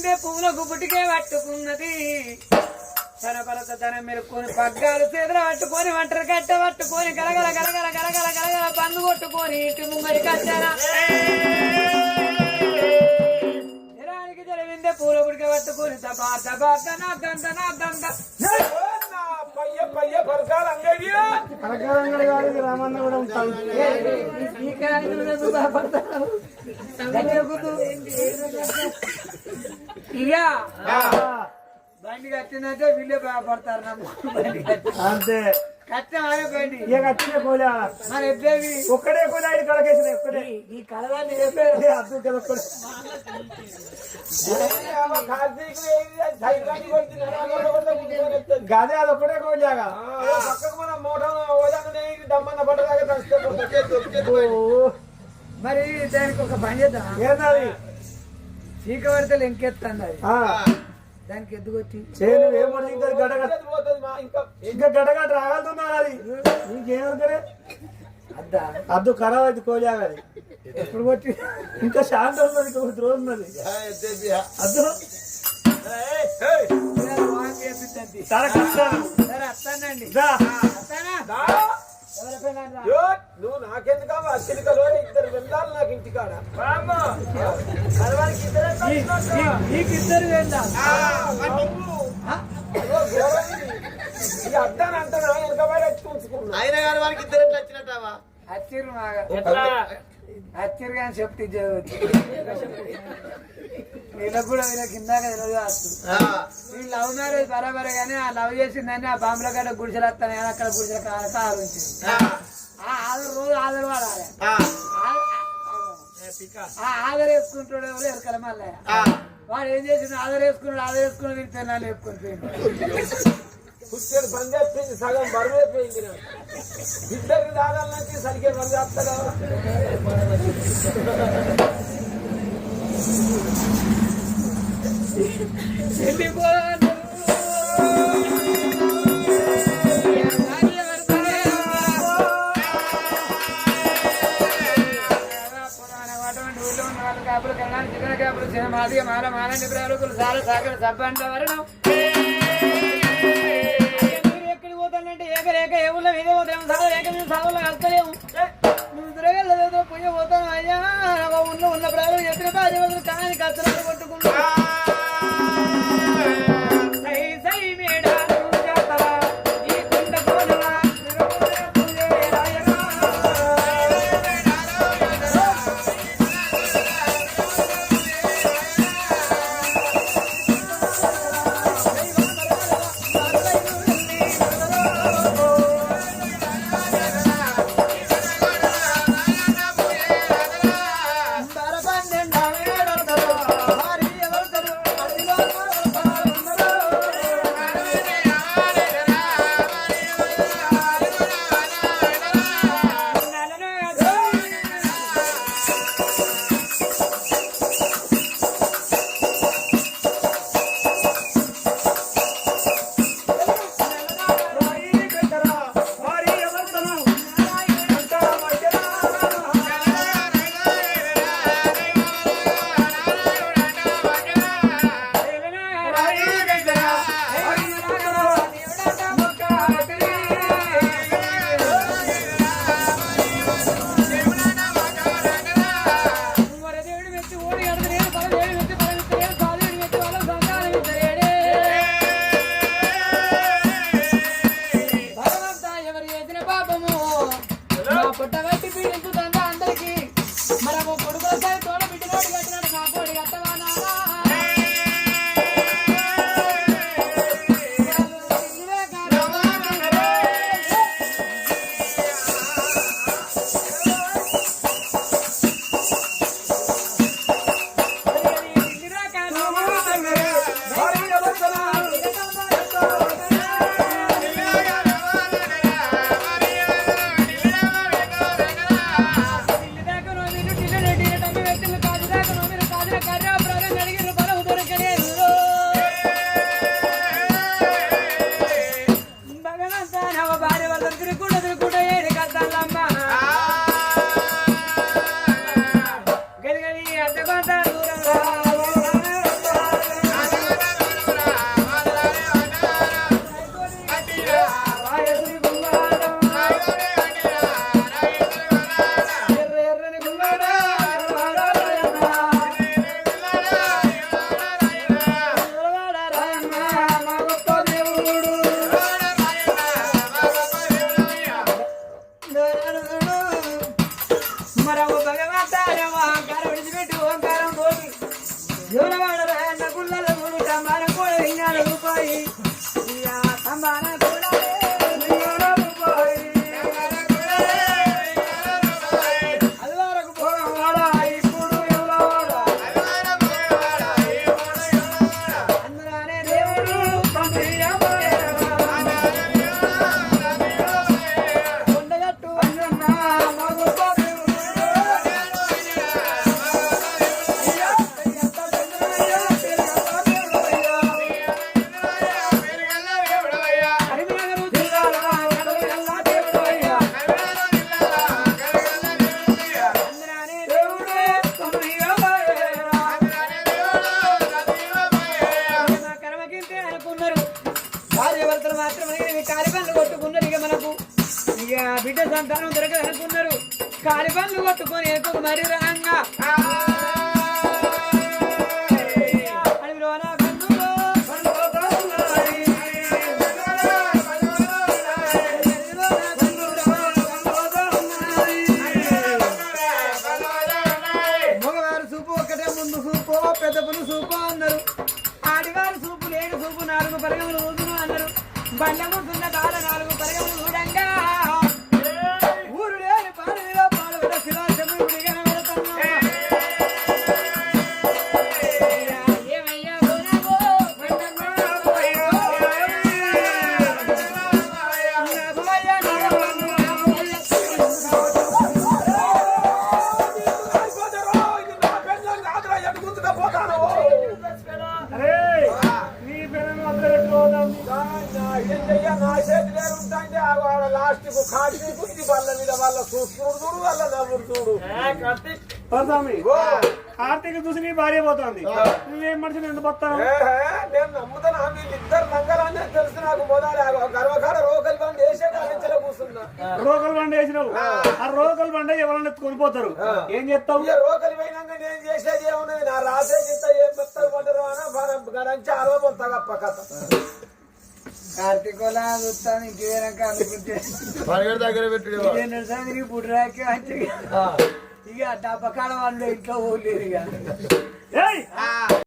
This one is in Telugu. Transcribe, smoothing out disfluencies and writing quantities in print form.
విందే పువ్వులకు పుట్టికే పట్టుకున్నది తన భరత తన మెరుక్కొని పగ్గాలు చేతులు పట్టుకొని వంటరు కట్ట పట్టుకొని గలగల గలగల గలగల గలగల పన్ను కొట్టుకొని ఇంటి ముంగడి కట్టారా జరానికి జర విందే పూల పుడిక పట్టుకొని దబా దబా దనా దండ నా దండ రామన్న కూడా ఉంటాడు ఇక బండి కట్టిందంటే వీళ్ళే భయపడతారు అంతే కట్టం ఆడే బండి ఇక కట్టిన కోలే మరి ఎప్పేవి ఒక్కడే కోలే ఆయన కలకేసిన ఒక్కడే ఈ కలవాన్ని చెప్పేది అద్దు కదా ఒక్కడే గదే అది ఒక్కడే కోలేగా మరి దానికి ఒక పని చేద్దాం ఏంటది చీక పడితే ఇంకెత్తండి అది దానికి ఎద్దుకొచ్చి చేను ఏమో ఇంకా గడగడ రాగలుతున్నారు అది నీకేమనుకరే అద్దు ఖరాబ్ అయితే కోలేగా అది ఎప్పుడు కొట్టి ఇంకా శాంతి ఉన్నది ఇంకొక రోజు ఉన్నది అద్దు చాలా కష్టాలు సరే వస్తానండి నువ్వు నాకెందుకు అత్యధికలో ఇద్దరు వెళ్ళాలి నాకు ఇంటికాడ నీకు ఇద్దరు వెళ్ళా అద్దాను అంటానా వెనకబడి వచ్చి ఉంచుకున్నా ఆయన గారు వారికి ఇద్దరు ఎట్లా వచ్చినట్టావా అచ్చిరు మాగా అచ్చిరు కానీ చెప్తే వీళ్ళకి కూడా వీళ్ళకి ఇందాక తెలియదు వస్తుంది వీళ్ళు లవ్ మ్యారేజ్ బరాబరే కానీ ఆ లవ్ చేసిందని ఆ బాంబుల గడ్డ గుడిసెలు వస్తాను కానీ అక్కడ గుడిసెల ఆలోచించింది రోజు ఆదరు వాడాలి ఆదరు వేసుకుంటాడు ఎవరు ఎరకల మళ్ళీ వాడు ఏం చేసిండు ఆదరు వేసుకుని వీళ్ళు పెన్నాలు వేసుకొని పోయింది పుస్తకాలు పని చేస్తుంది సగం బరువైపోయింది ఇద్దరికి దాదాలకి సరిగ్గా పని చేస్తారా మాదిగా మాల మాలంటి ప్రయాణకులు చాలా సాగర సబ్బంట వరణం ఎక్కడికి పోతానంటే ఏకరేక ఏ ఊళ్ళో మీద పోతాము సాగు ఏక మీద సాగులో కలుస్తలేము నువ్వు తిరగలేదు పోయి పోతాను అయ్యా ఉన్న ప్రజలు ఎత్తున భార్య కానీ కష్టలు కొట్టుకుంటా మరో భగవంతారమా కారం విడిచిపెట్టి ఓంకారం తోటి ఎవరవాడరా అన్న గుళ్ళ గుడి టమార కూడా విజ్ఞాన రూపాయి టమార కూడా అల్లారకు పోవాడా ఇప్పుడు ఎవరవాడా అందులోనే దేవుడు కొండగట్టు అన్న మగ భార్యభర్తలు మాత్రమే కాలి పనులు కొట్టుకున్నారు ఇక మనకు ఇక బిడ్డ సంతానం దొరకదు అనుకున్నారు కాలి పనులు కొట్టుకొని ఎక్కువ మరి రంగా అడవిలోన కన్నులో మగవారు సూపు ఒకటే ముందు సూపు పెద్ద పులు సూపు అన్నారు ఆడివారు సూపు లేని సూపు 4 పరగములు ఊదును అన్నారు బండముతున్న తాళ 4 పరగములు ఊడంగా ఊరు లేని పాడులో పాడు శిలాశముడు కనబడుతున్నా ఏమయ్యా గుణమో లాస్ట్ కు కాటి కుట్టి వాళ్ళ మీద వాళ్ళ చూడు వాళ్ళ నవ్వుడు చూడు కార్తీక చూసి నీ భార్య పోతుంది నువ్వేం మనిషిని ఎందుకు పోతావు నేను నమ్ముతాను వీళ్ళిద్దరు నంగలనే తెలుసు నాకు మొదలు గర్వకాడ రోకలి బండి వేసే కాడించలే కూర్చున్నా రోకల్ బండి వేసినావు ఆ రోకల్ బండి ఎవరైనా ఎత్తుకొని పోతారు ఏం చేస్తావు రోకలి పోయినాక నేను చేసేది ఏమున్నది నా రాసే చింత ఏం మెత్తలు పడ్డరు అని గడంచి అరవబోతా గప్ప కథ కార్తీకోలా చూస్తాను ఇంకేనాక అనుకుంటే దగ్గర పెట్టి పుట్రాక ఇక డబ్బకాడ వాళ్ళు ఇంట్లో పోలేరు ఇక